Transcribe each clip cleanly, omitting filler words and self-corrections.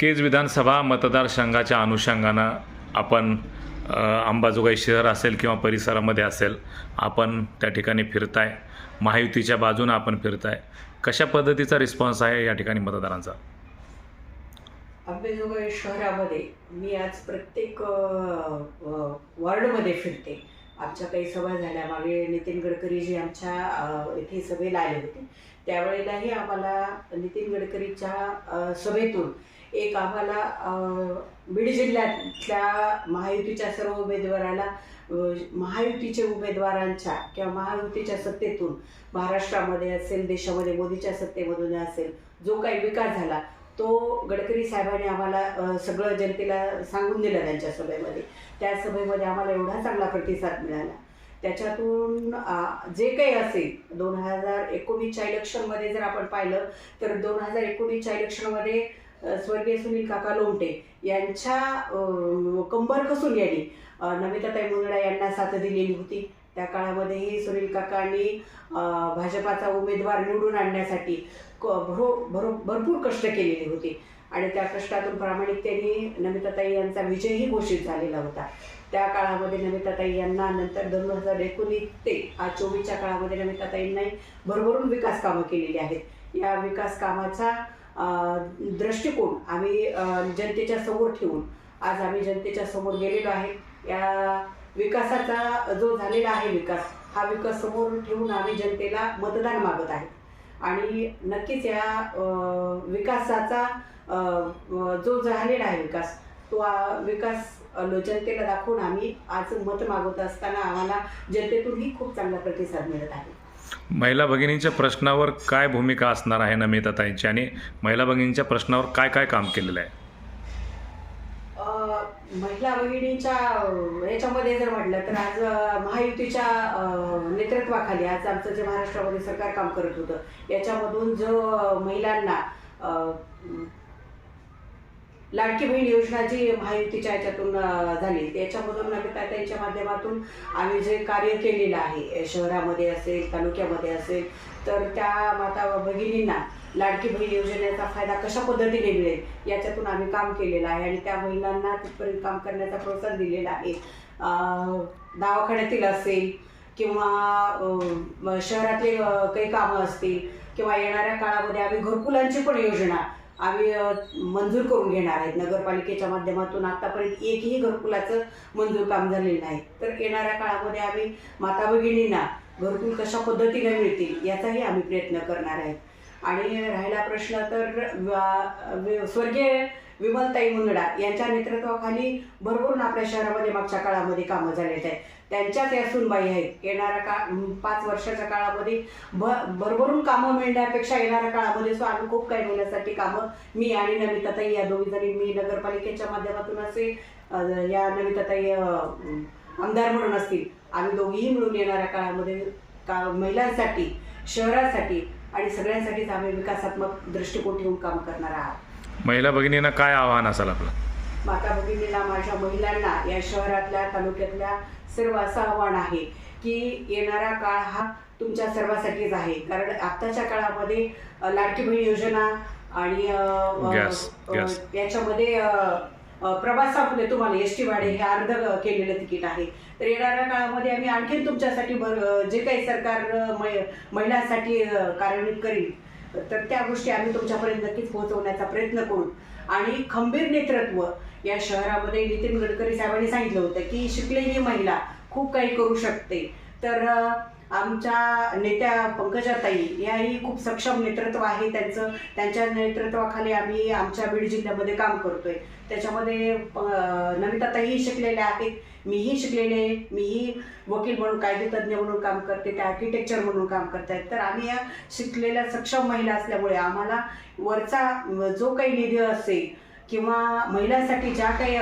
केज विधानसभा मतदारसंघाच्या अनुषंगानं आपण अंबाजोगाई शहर असेल किंवा परिसरामध्ये असेल, आपण त्या ठिकाणी फिरताय, महायुतीच्या बाजूनं आपण फिरताय. कशा पद्धतीचा रिस्पॉन्स आहे या ठिकाणी मतदारांचा? अंबाजोगाई शहरामध्ये मी आज प्रत्येक वॉर्डमध्ये फिरते. आमच्या काही सभा झाल्या. मागे नितीन गडकरीजी आमच्या इथे सभेला आले होते. त्यावेळेलाही आम्हाला नितीन गडकरीच्या सभेतून एक आम्हाला बीड जिल्ह्यातल्या महायुतीच्या सर्व उमेदवाराला महायुतीचे उमेदवारांच्या किंवा महायुतीच्या सत्तेतून महाराष्ट्रामध्ये असेल, देशामध्ये मोदीच्या सत्तेमधून असेल, जो काही विकास झाला तो गडकरी साहेबांनी आम्हाला सगळं जनतेला सांगून दिलं त्यांच्या सभेमध्ये. त्या सभेमध्ये आम्हाला एवढा चांगला प्रतिसाद मिळाला. त्याच्यातून जे काही असेल 2019च्या इलेक्शनमध्ये जर आपण पाहिलं तर 2019च्या इलेक्शनमध्ये स्वर्गीय सुनील काका लोमटे यांच्या कंबर कसून यांनी नमिताताई मुंदडा यांना साथ दिलेली होती. त्या काळामध्येही सुनील काकांनी भाजपाचा उमेदवार निवडून आणण्यासाठी भरपूर कष्ट केलेले होते आणि त्या कष्टातून प्रामाणिकतेने नमिताताई यांचा विजयही घोषित झालेला होता. त्या काळामध्ये नमिताताई यांना नंतर 2019 ते आज 24च्या काळामध्ये नमिताताईंनी भरभरून विकास कामं केलेली आहेत. या विकास कामाचा दृष्टिकोन आम्ही जनतेच्या समोर ठेवून आज आम्ही जनतेच्या समोर गेलेलो आहे. या विकासाचा जो झालेला आहे विकास, हा विकास समोर ठेवून आम्ही जनतेला मतदान मागत आहे आणि नक्कीच या विकासाचा जो झालेला आहे विकास, तो विकास जनतेला दाखवून आम्ही आज मत मागवत असताना आम्हाला जनतेतूनही खूप चांगला प्रतिसाद मिळत आहे. महिला भगिनींच्या प्रश्नावर काय भूमिका असणार आहे नमिताताईंची आणि महिला भगिनींच्या प्रश्नावर काय काय काम केलेलं आहे? महिला भगिनींच्या याच्यामध्ये जर म्हटलं तर आज महायुतीच्या नेतृत्वाखाली आज आमचं जे महाराष्ट्रामध्ये सरकार काम करत होतं, याच्यामधून जो महिलांना लाडकी बहीण योजना जी महायुतीच्या याच्यातून झाली, त्याच्यामधून नमिताताईंच्या माध्यमातून आम्ही जे कार्य केलेलं आहे शहरामध्ये असेल, तालुक्यामध्ये असेल, तर त्या माता भगिनींना लाडकी बहीण योजनेचा फायदा कशा पद्धतीने मिळेल याच्यातून आम्ही काम केलेलं आहे आणि त्या महिलांना तिथपर्यंत काम करण्याचा प्रोत्साहन दिलेला आहे. दवाखान्यातील असेल किंवा शहरातले काही कामं असतील किंवा येणाऱ्या काळामध्ये आम्ही घरकुलांची पण योजना आम्ही मंजूर करून घेणार आहेत नगरपालिकेच्या माध्यमातून. आतापर्यंत एकही घरकुलाचं मंजूर काम झालेलं नाही. तर येणाऱ्या काळामध्ये आम्ही माता भगिनींना घरकुल कशा पद्धतीने मिळतील याचाही आम्ही प्रयत्न करणार आहेत. आणि राहिला प्रश्न तर स्वर्गीय विमलताई मुंदडा यांच्या नेतृत्वाखाली भरभरून आपल्या शहरामध्ये मागच्या काळामध्ये कामं झालेली आहेत. त्यांच्याच या सुनबाई आहेत. येणाऱ्या 5 वर्षाच्या काळामध्ये भरभरून कामं मिळण्यापेक्षा येणाऱ्या काळामध्ये आम्ही खूप काही मिळण्यासाठी कामं मी आणि नमिताताई या दोघीजणी, मी नगरपालिकेच्या माध्यमातून असेल, या नमिताताई आमदार म्हणून असतील, आम्ही दोघीही मिळून येणाऱ्या काळामध्ये महिलांसाठी, शहरासाठी आणि सगळ्यांसाठीच आम्ही विकासात्मक दृष्टिकोन ठेवून काम करणार आहात. महिला भगिनींना काय आव्हान असेल आपलं? माता भगिनीला, माझ्या महिलांना, या शहरातल्या तालुक्यातल्या सर्व असं आव्हान आहे की येणारा काळ हा तुमच्या सर्वांसाठीच आहे. कारण आत्ताच्या काळामध्ये लाडकी बहीण योजना आणि याच्यामध्ये प्रवासामध्ये तुम्हाला एसटी भाडे हे अर्ध केलेलं तिकीट आहे. तर येणाऱ्या काळामध्ये आम्ही आणखीन तुमच्यासाठी जे काही सरकार महिलांसाठी कार्यान्वित करील तर त्या गोष्टी आम्ही तुमच्यापर्यंत नक्कीच पोहोचवण्याचा प्रयत्न करू. आणि खंबीर नेतृत्व या शहरामध्ये नितीन गडकरी साहेबांनी सांगितलं होतं की शिकलेली महिला खूप काही करू शकते. तर आमच्या नेत्या पंकजाताई याही खूप सक्षम नेतृत्व आहे त्यांचं. त्यांच्या नेतृत्वाखाली आम्ही आमच्या बीड जिल्ह्यामध्ये काम करतोय. त्याच्यामध्ये नमिताताईही शिकलेल्या आहेत, मीही शिकलेले आहे. मीही वकील म्हणून, कायदेतज्ञ म्हणून काम करते, त्या आर्किटेक्चर म्हणून काम करतायत. तर आम्ही या शिकलेल्या सक्षम महिला असल्यामुळे आम्हाला वरचा जो काही निधी असेल किंवा महिलांसाठी ज्या काही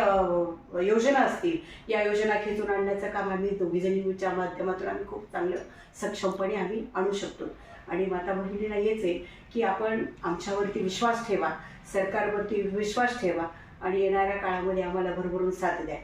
योजना असतील या योजना खेचून आणण्याचं काम आम्ही दोघीजणींच्या माध्यमातून आम्ही खूप चांगलं सक्षमपणे आम्ही आणू शकतो. आणि माता भगिनीला हेच आहे की आपण आमच्यावरती विश्वास ठेवा, सरकारवरती विश्वास ठेवा आणि येणाऱ्या काळामध्ये आम्हाला भरभरून साथ द्या.